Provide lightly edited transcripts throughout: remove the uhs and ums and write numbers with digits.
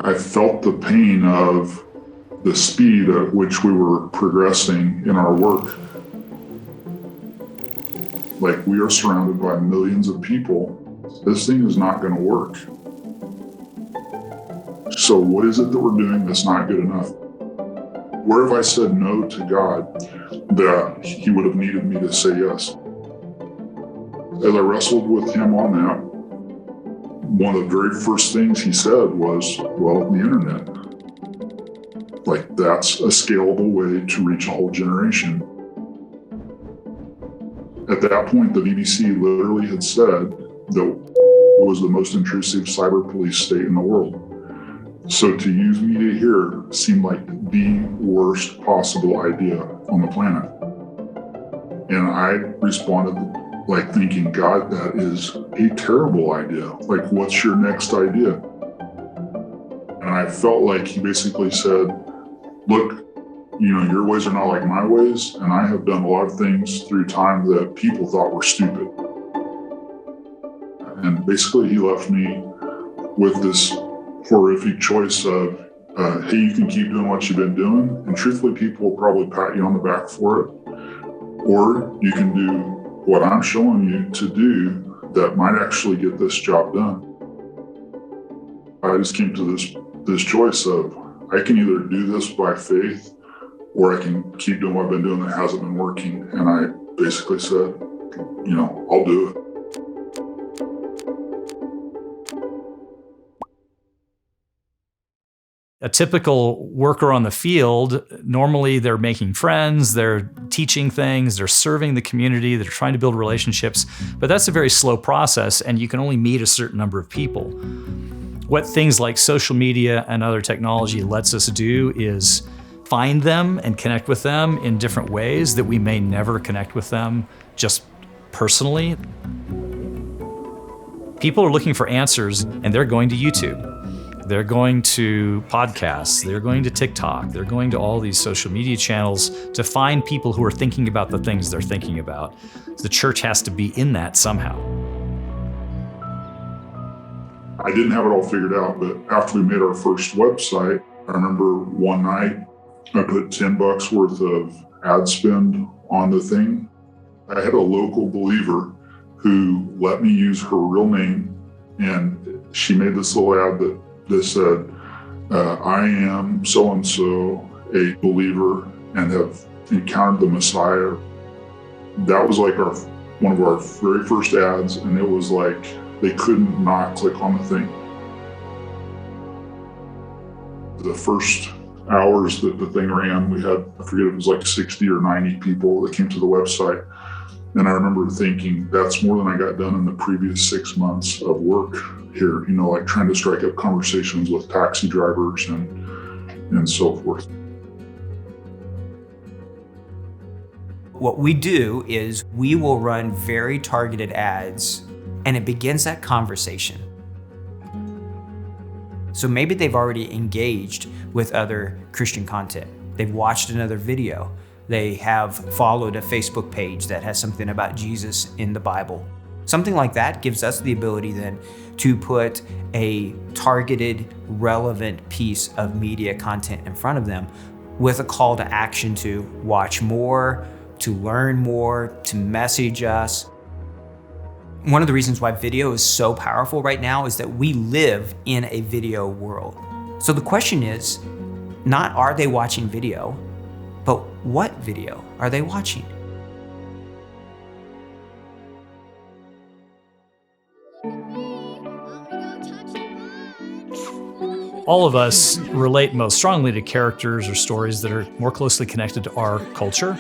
I felt the pain of the speed at which we were progressing in our work. Like, we are surrounded by millions of people. This thing is not going to work. So what is it that we're doing that's not good enough? Where have I said no to God that he would have needed me to say yes? As I wrestled with him on that, one of the very first things he said was, well, the internet. Like, that's a scalable way to reach a whole generation. At that point, the BBC literally had said that it was the most intrusive cyber police state in the world. So to use media here seemed like the worst possible idea on the planet. And I responded like thinking, God, that is a terrible idea. Like, what's your next idea? And I felt like he basically said, look, your ways are not like my ways, and I have done a lot of things through time that people thought were stupid. And basically he left me with this horrific choice of, hey, you can keep doing what you've been doing, and truthfully, people will probably pat you on the back for it, or you can do what I'm showing you to do that might actually get this job done. I just came to this choice of, I can either do this by faith, or I can keep doing what I've been doing that hasn't been working. And I basically said, I'll do it. A typical worker on the field, normally they're making friends, they're teaching things, they're serving the community, they're trying to build relationships, but that's a very slow process, and you can only meet a certain number of people. What things like social media and other technology lets us do is find them and connect with them in different ways that we may never connect with them just personally. People are looking for answers, and they're going to YouTube. They're going to podcasts, they're going to TikTok, they're going to all these social media channels to find people who are thinking about the things they're thinking about. The church has to be in that somehow. I didn't have it all figured out, but after we made our first website, I remember one night I put $10 worth of ad spend on the thing. I had a local believer who let me use her real name, and she made this little ad that said, I am so-and-so, a believer, and have encountered the Messiah. That was like one of our very first ads, and it was like they couldn't not click on the thing. The first hours that the thing ran, we had, I forget, it was like 60 or 90 people that came to the website. And I remember thinking, that's more than I got done in the previous 6 months of work here, like trying to strike up conversations with taxi drivers and so forth. What we do is we will run very targeted ads, and it begins that conversation. So maybe they've already engaged with other Christian content. They've watched another video. They have followed a Facebook page that has something about Jesus in the Bible. Something like that gives us the ability then to put a targeted, relevant piece of media content in front of them with a call to action to watch more, to learn more, to message us. One of the reasons why video is so powerful right now is that we live in a video world. So the question is not, are they watching video, but what video are they watching? All of us relate most strongly to characters or stories that are more closely connected to our culture.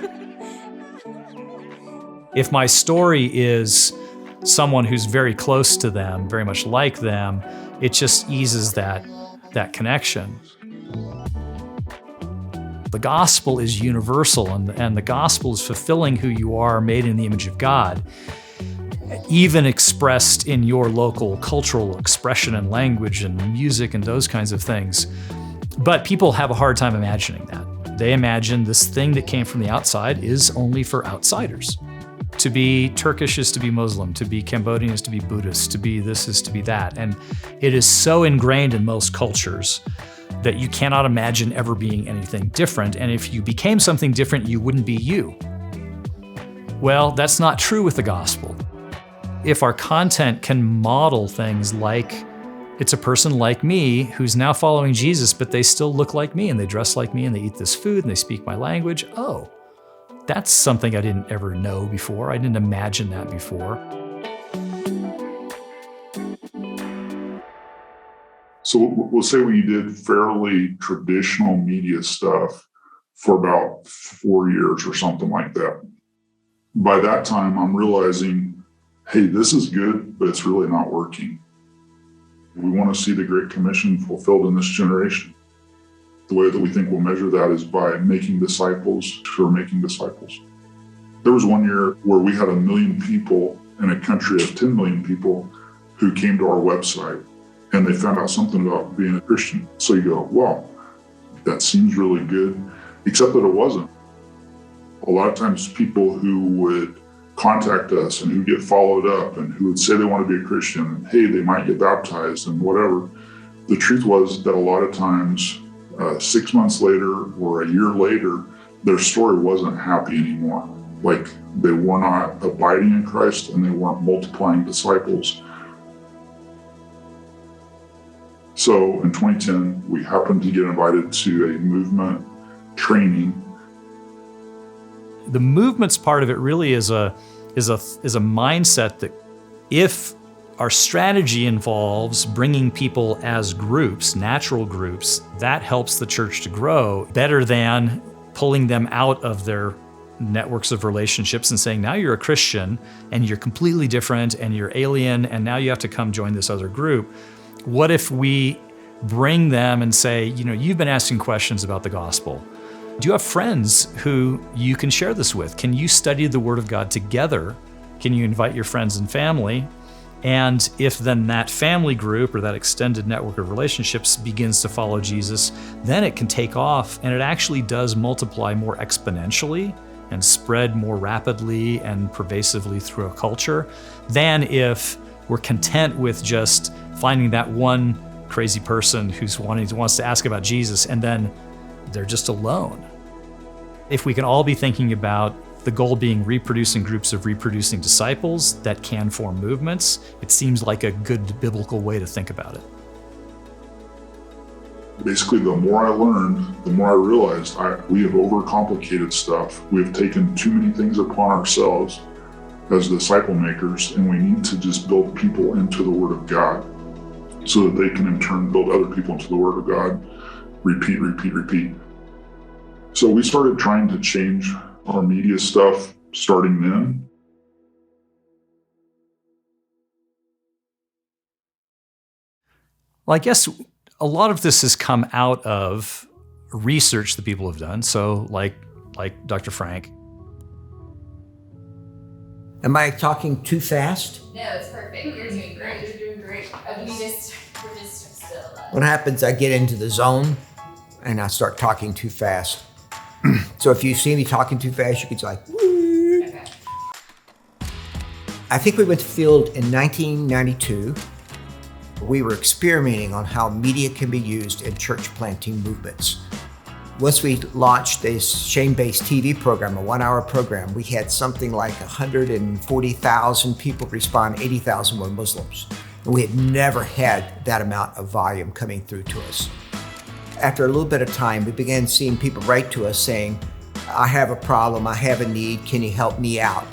If my story is someone who's very close to them, very much like them, it just eases that connection. The gospel is universal, and the gospel is fulfilling who you are, made in the image of God, even expressed in your local cultural expression and language and music and those kinds of things. But people have a hard time imagining that. They imagine this thing that came from the outside is only for outsiders. To be Turkish is to be Muslim, to be Cambodian is to be Buddhist, to be this is to be that. And it is so ingrained in most cultures that you cannot imagine ever being anything different. And if you became something different, you wouldn't be you. Well, that's not true with the gospel. If our content can model things like it's a person like me who's now following Jesus, but they still look like me and they dress like me and they eat this food and they speak my language, oh, that's something I didn't ever know before. I didn't imagine that before. So we'll say we did fairly traditional media stuff for about 4 years or something like that. By that time, I'm realizing, hey, this is good, but it's really not working. We want to see the Great Commission fulfilled in this generation. The way that we think we'll measure that is by making disciples who are making disciples. There was one year where we had 1 million people in a country of 10 million people who came to our website and they found out something about being a Christian. So you go, wow, that seems really good, except that it wasn't. A lot of times people who would contact us and who get followed up and who would say they want to be a Christian and hey, they might get baptized and whatever. The truth was that a lot of times 6 months later or a year later, their story wasn't happy anymore. Like they were not abiding in Christ and they weren't multiplying disciples. So in 2010, we happened to get invited to a movement training. The movements part of it really is a mindset that if our strategy involves bringing people as groups, natural groups, that helps the church to grow better than pulling them out of their networks of relationships and saying, now you're a Christian and you're completely different and you're alien and now you have to come join this other group. What if we bring them and say, you've been asking questions about the gospel. Do you have friends who you can share this with? Can you study the Word of God together? Can you invite your friends and family? And if then that family group or that extended network of relationships begins to follow Jesus, then it can take off and it actually does multiply more exponentially and spread more rapidly and pervasively through a culture than if we're content with just finding that one crazy person who wants to ask about Jesus and then they're just alone. If we can all be thinking about the goal being reproducing groups of reproducing disciples that can form movements, it seems like a good biblical way to think about it. Basically, the more I learned, the more I realized we have overcomplicated stuff. We have taken too many things upon ourselves as disciple makers, and we need to just build people into the Word of God so that they can in turn build other people into the Word of God. Repeat, repeat, repeat. So we started trying to change our media stuff starting then. Well, I guess a lot of this has come out of research that people have done. So like Dr. Frank. Am I talking too fast? No, it's perfect. You're doing great. You're doing great. We're just still. What happens, I get into the zone and I start talking too fast. So if you see me talking too fast, you could say like, woo. Okay. I think we went to field in 1992. We were experimenting on how media can be used in church planting movements. Once we launched this shame-based TV program, a 1-hour program, we had something like 140,000 people respond, 80,000 were Muslims. And we had never had that amount of volume coming through to us. After a little bit of time, we began seeing people write to us saying, I have a problem, I have a need, can you help me out?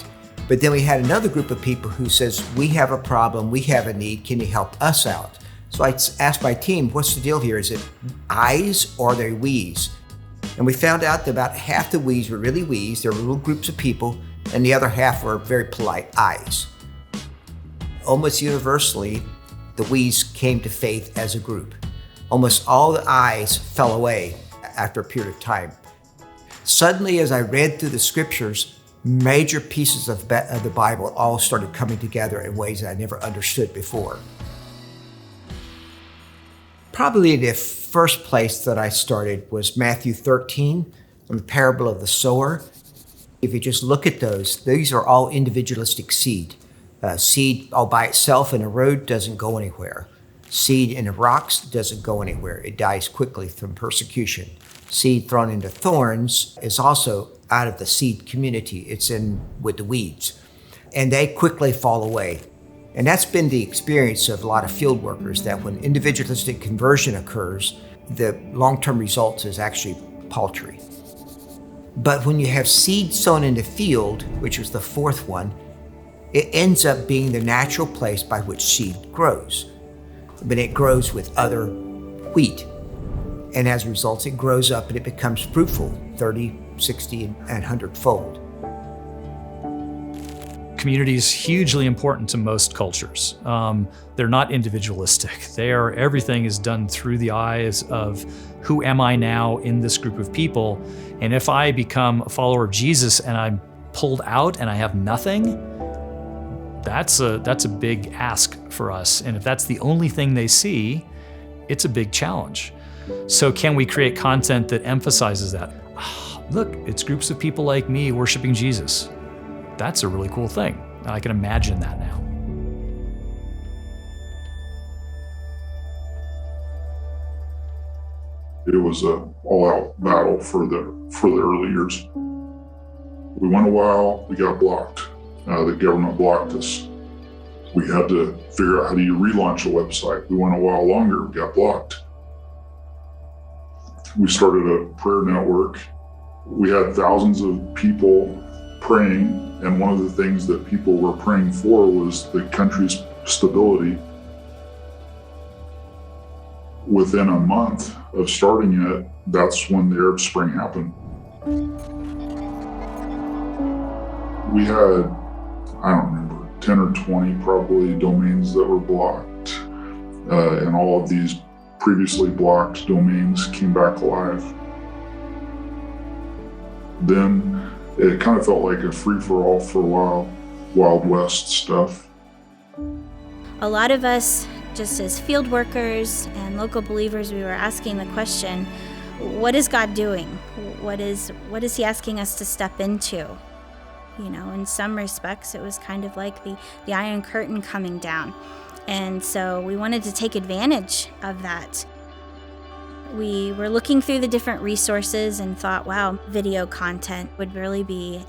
But then we had another group of people who says, we have a problem, we have a need, can you help us out? So I asked my team, what's the deal here? Is it I's or are they we's? And we found out that about half the we's were really we's, there were little groups of people, and the other half were very polite I's. Almost universally, the we's came to faith as a group. Almost all the I's fell away after a period of time. Suddenly, as I read through the scriptures, major pieces of the Bible all started coming together in ways that I never understood before. Probably the first place that I started was Matthew 13, the parable of the sower. If you just look at those, these are all individualistic seed. Seed all by itself in a road doesn't go anywhere. Seed in the rocks doesn't go anywhere. It dies quickly from persecution. Seed thrown into thorns is also out of the seed community. It's in with the weeds. And they quickly fall away. And that's been the experience of a lot of field workers, that when individualistic conversion occurs, the long-term results is actually paltry. But when you have seed sown in the field, which was the fourth one, it ends up being the natural place by which seed grows. But it grows with other wheat. And as a result, it grows up and it becomes fruitful, 30, 60, and 100-fold. Community is hugely important to most cultures. They're not individualistic. Everything is done through the eyes of who am I now in this group of people. And if I become a follower of Jesus and I'm pulled out and I have nothing, that's a big ask for us. And if that's the only thing they see, it's a big challenge. So can we create content that emphasizes that? Look, it's groups of people like me worshiping Jesus. That's a really cool thing. I can imagine that now. It was an all-out battle for the early years. We went a while, we got blocked. The government blocked us. We had to figure out how do you relaunch a website. We went a while longer, we got blocked. We started a prayer network. We had thousands of people praying, and one of the things that people were praying for was the country's stability. Within a month of starting it, that's when the Arab Spring happened. We had, I don't remember, 10 or 20 probably domains that were blocked, and all of these previously blocked domains came back alive. Then it kind of felt like a free-for-all for a while, Wild West stuff. A lot of us, just as field workers and local believers, we were asking the question, what is God doing? What is he asking us to step into? You know, in some respects, it was kind of like the Iron Curtain coming down. And so we wanted to take advantage of that. We were looking through the different resources and thought, wow, video content would really be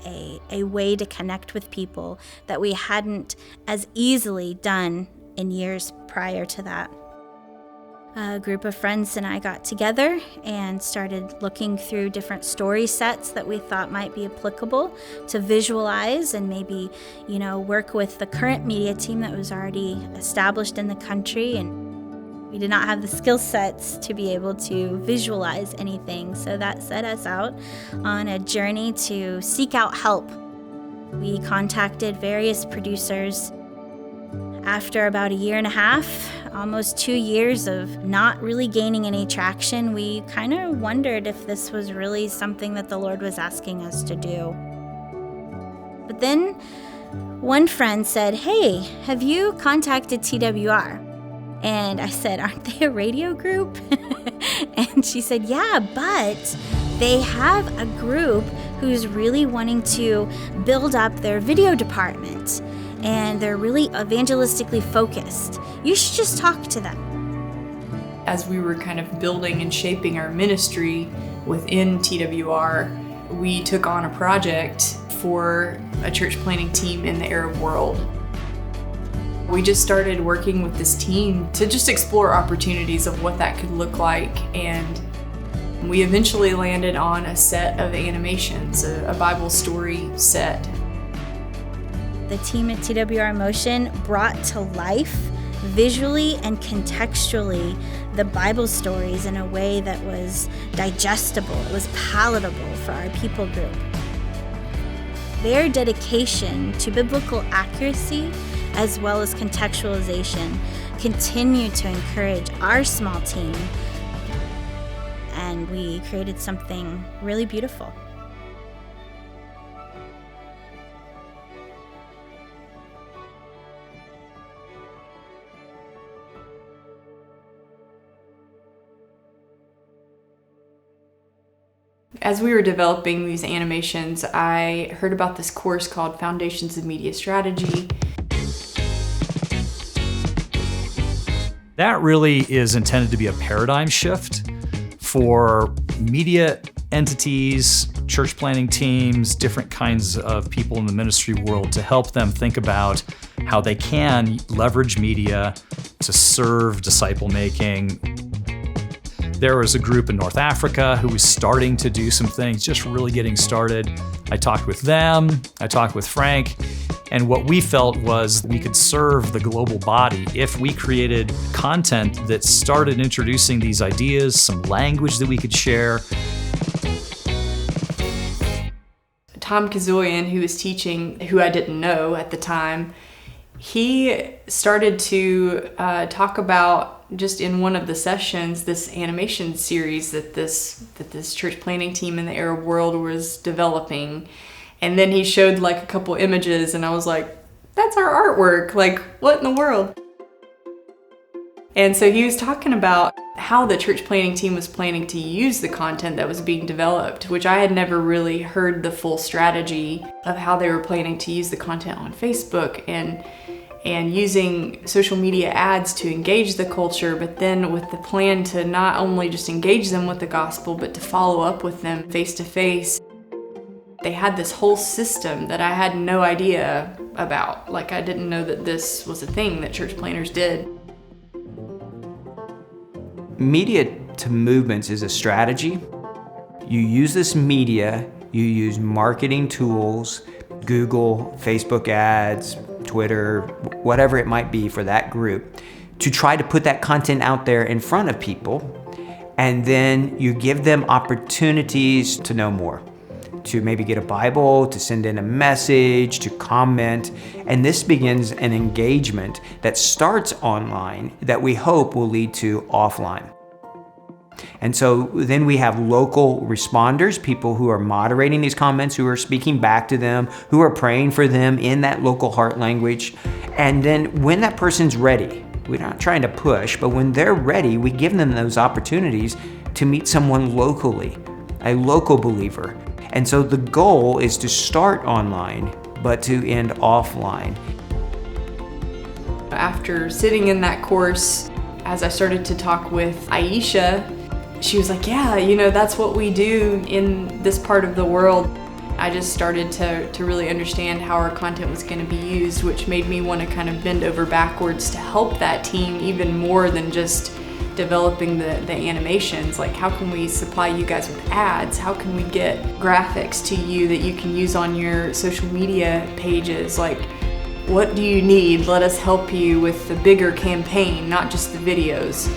a way to connect with people that we hadn't as easily done in years prior to that. A group of friends and I got together and started looking through different story sets that we thought might be applicable to visualize and maybe, work with the current media team that was already established in the country. And we did not have the skill sets to be able to visualize anything. So that set us out on a journey to seek out help. We contacted various producers. After about a year and a half, almost 2 years of not really gaining any traction, we kind of wondered if this was really something that the Lord was asking us to do. But then one friend said, "Hey, have you contacted TWR?" And I said, "Aren't they a radio group?" And she said, "Yeah, but they have a group who's really wanting to build up their video department. And they're really evangelistically focused. You should just talk to them." As we were kind of building and shaping our ministry within TWR, we took on a project for a church planting team in the Arab world. We just started working with this team to just explore opportunities of what that could look like, and we eventually landed on a set of animations, a Bible story set. The team at TWR Motion brought to life, visually and contextually, the Bible stories in a way that was digestible, it was palatable for our people group. Their dedication to biblical accuracy as well as contextualization continued to encourage our small team, and we created something really beautiful. As we were developing these animations, I heard about this course called Foundations of Media Strategy. That really is intended to be a paradigm shift for media entities, church planting teams, different kinds of people in the ministry world to help them think about how they can leverage media to serve disciple making. There was a group in North Africa who was starting to do some things, just really getting started. I talked with them, I talked with Frank, and what we felt was we could serve the global body if we created content that started introducing these ideas, some language that we could share. Tom Kazoyan, who was teaching, who I didn't know at the time, he started to talk about, just in one of the sessions, this animation series that this church planting team in the Arab world was developing. And then he showed like a couple images, and I was like, that's our artwork, like what in the world? And so he was talking about how the church planting team was planning to use the content that was being developed, which I had never really heard the full strategy of how they were planning to use the content on Facebook and using social media ads to engage the culture, but then with the plan to not only just engage them with the gospel, but to follow up with them face to face. They had this whole system that I had no idea about. Like, I didn't know that this was a thing that church planners did. Media to movements is a strategy. You use this media, you use marketing tools, Google, Facebook ads, Twitter, whatever it might be for that group, to try to put that content out there in front of people. And then you give them opportunities to know more, to maybe get a Bible, to send in a message, to comment. And this begins an engagement that starts online that we hope will lead to offline. And so then we have local responders, people who are moderating these comments, who are speaking back to them, who are praying for them in that local heart language. And then when that person's ready, we're not trying to push, but when they're ready, we give them those opportunities to meet someone locally, a local believer. And so the goal is to start online, but to end offline. After sitting in that course, as I started to talk with Aisha, she was like, yeah, that's what we do in this part of the world. I just started to really understand how our content was going to be used, which made me want to kind of bend over backwards to help that team even more than just developing the animations. Like, how can we supply you guys with ads? How can we get graphics to you that you can use on your social media pages? Like, what do you need? Let us help you with the bigger campaign, not just the videos.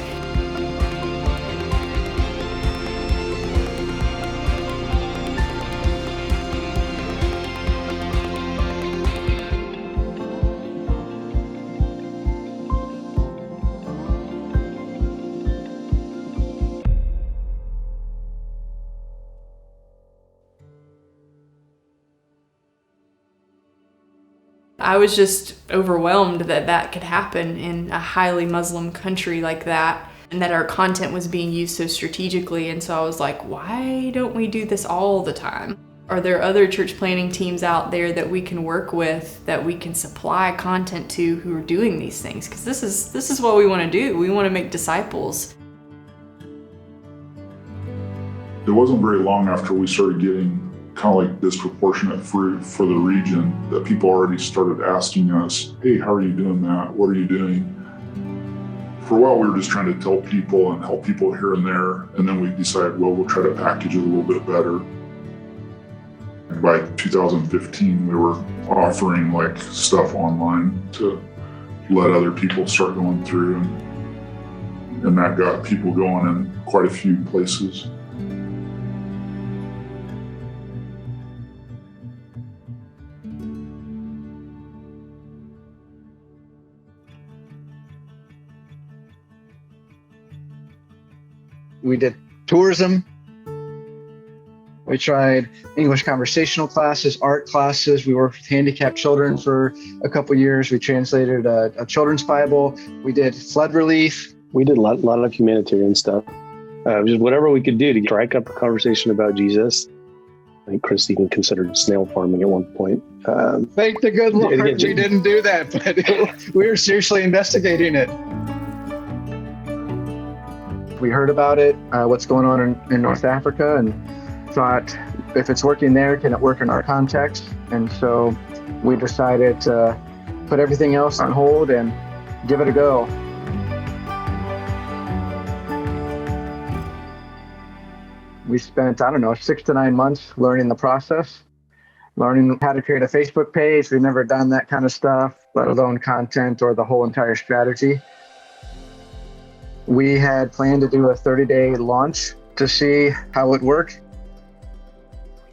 I was just overwhelmed that could happen in a highly Muslim country like that, and that our content was being used so strategically. And so I was like, why don't we do this all the time? Are there other church planting teams out there that we can work with, that we can supply content to, who are doing these things? Because this is what we want to do. We want to make disciples. It wasn't very long after we started getting kind of like disproportionate fruit for the region that people already started asking us, hey, how are you doing that? What are you doing? For a while, we were just trying to tell people and help people here and there. And then we decided, well, we'll try to package it a little bit better. And by 2015, we were offering like stuff online to let other people start going through. And that got people going in quite a few places. We did tourism. We tried English conversational classes, art classes. We worked with handicapped children for a couple years. We translated a children's Bible. We did flood relief. We did a lot of humanitarian stuff. Just whatever we could do to strike up a conversation about Jesus. I think Chris even considered snail farming at one point. Thank the good Lord we didn't do that, but we were seriously investigating it. We heard about it, what's going on in North Africa, and thought, if it's working there, can it work in our context? And so we decided to put everything else on hold and give it a go. We spent, 6 to 9 months learning the process, learning how to create a Facebook page. We've never done that kind of stuff, let alone content or the whole entire strategy. We had planned to do a 30-day launch to see how it worked.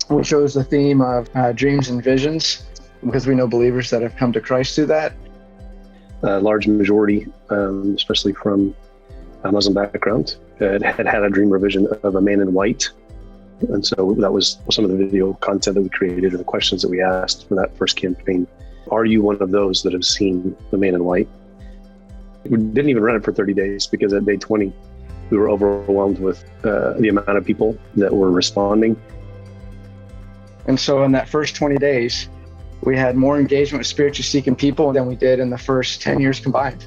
We chose the theme of dreams and visions because we know believers that have come to Christ through that. A large majority, especially from a Muslim background, had a dream or vision of a man in white. And so that was some of the video content that we created or the questions that we asked for that first campaign. Are you one of those that have seen the man in white? We didn't even run it for 30 days because at day 20, we were overwhelmed with the amount of people that were responding. And so in that first 20 days, we had more engagement with spiritually seeking people than we did in the first 10 years combined.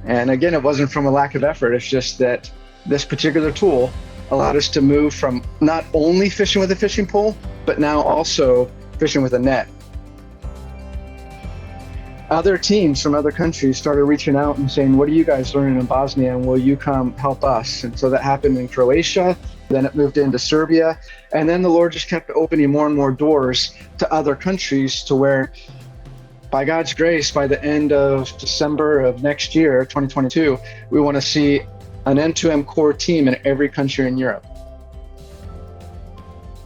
And again, it wasn't from a lack of effort. It's just that this particular tool allowed us to move from not only fishing with a fishing pole, but now also fishing with a net. Other teams from other countries started reaching out and saying, what are you guys learning in Bosnia, and will you come help us? And so that happened in Croatia, then it moved into Serbia, and then the Lord just kept opening more and more doors to other countries to where, by God's grace, by the end of December of next year, 2022, we want to see an end-to-end core team in every country in Europe.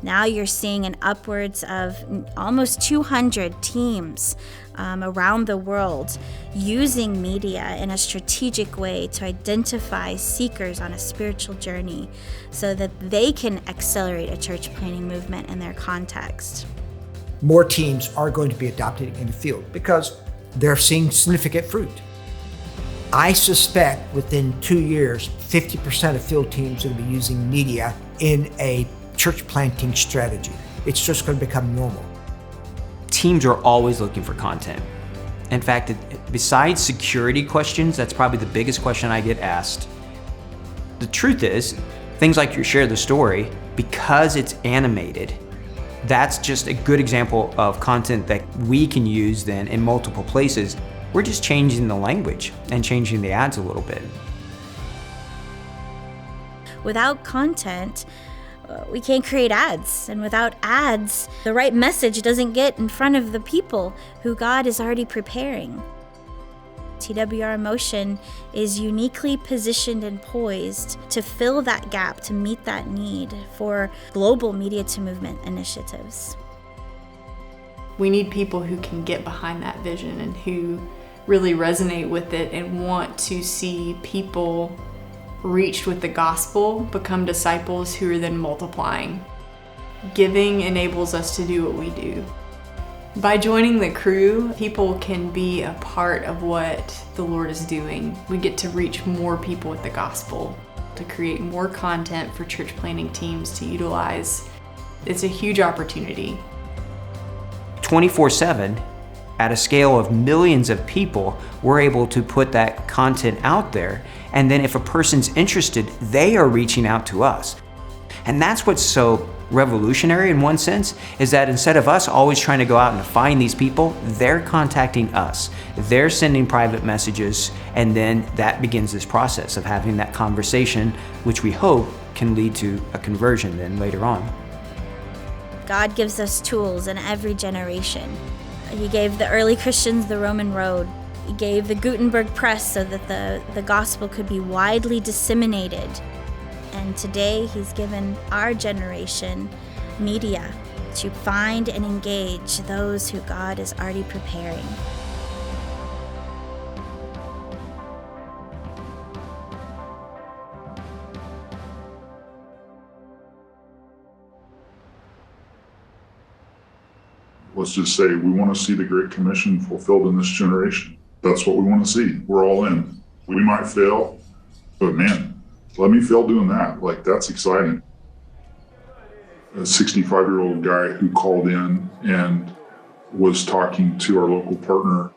Now you're seeing an upwards of almost 200 teams around the world using media in a strategic way to identify seekers on a spiritual journey so that they can accelerate a church planting movement in their context. More teams are going to be adopted in the field because they're seeing significant fruit. I suspect within 2 years, 50% of field teams will be using media in a church planting strategy. It's just going to become normal. Teams are always looking for content. In fact, besides security questions, that's probably the biggest question I get asked. The truth is, things like you share the story, because it's animated, that's just a good example of content that we can use then in multiple places. We're just changing the language and changing the ads a little bit. Without content, we can't create ads. And without ads, the right message doesn't get in front of the people who God is already preparing. TWR Motion is uniquely positioned and poised to fill that gap, to meet that need for global media to movement initiatives. We need people who can get behind that vision and who really resonate with it and want to see people reached with the gospel become disciples who are then multiplying. Giving enables us to do what we do. By joining the crew, people can be a part of what the Lord is doing. We get to reach more people with the gospel, to create more content for church planting teams to utilize. It's a huge opportunity. 24/7, at a scale of millions of people, we're able to put that content out there. And then if a person's interested, they are reaching out to us. And that's what's so revolutionary in one sense, is that instead of us always trying to go out and find these people, they're contacting us. They're sending private messages, and then that begins this process of having that conversation, which we hope can lead to a conversion then later on. God gives us tools in every generation. He gave the early Christians the Roman road. He gave the Gutenberg press so that the gospel could be widely disseminated. And today he's given our generation media to find and engage those who God is already preparing. Let's just say we want to see the Great Commission fulfilled in this generation. That's what we want to see. We're all in. We might fail, but man, let me fail doing that. Like, that's exciting. A 65-year-old guy who called in and was talking to our local partner.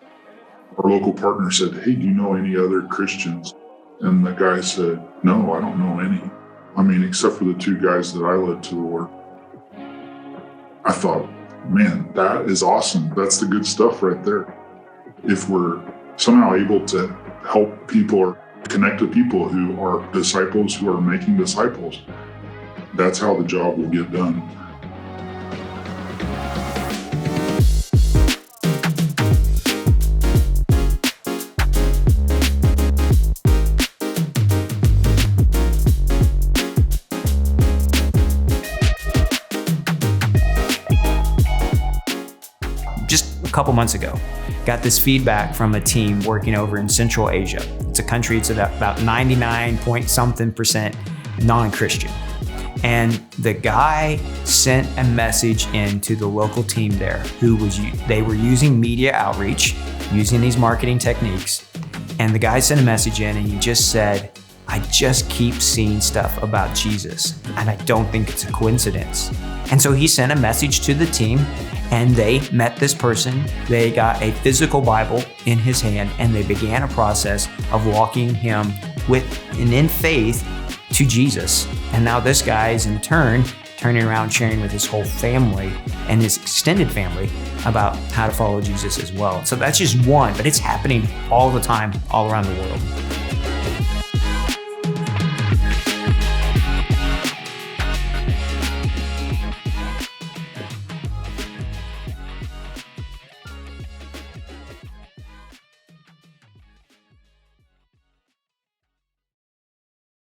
Our local partner said, "Hey, do you know any other Christians?" And the guy said, "No, I don't know any. I mean, except for the 2 guys that I led to the Lord." I thought, man, that is awesome. That's the good stuff right there. If we're somehow able to help people or connect with people who are disciples who are making disciples, that's how the job will get done. Just a couple months ago, got this feedback from a team working over in Central Asia. It's a country, it's about 99% non-Christian. And the guy sent a message in to the local team there they were using media outreach, using these marketing techniques. And the guy sent a message in and he just said, "I just keep seeing stuff about Jesus, and I don't think it's a coincidence." And so he sent a message to the team, and they met this person. They got a physical Bible in his hand, and they began a process of walking him with and in faith to Jesus. And now this guy is in turn turning around, sharing with his whole family and his extended family about how to follow Jesus as well. So that's just one, but it's happening all the time, all around the world.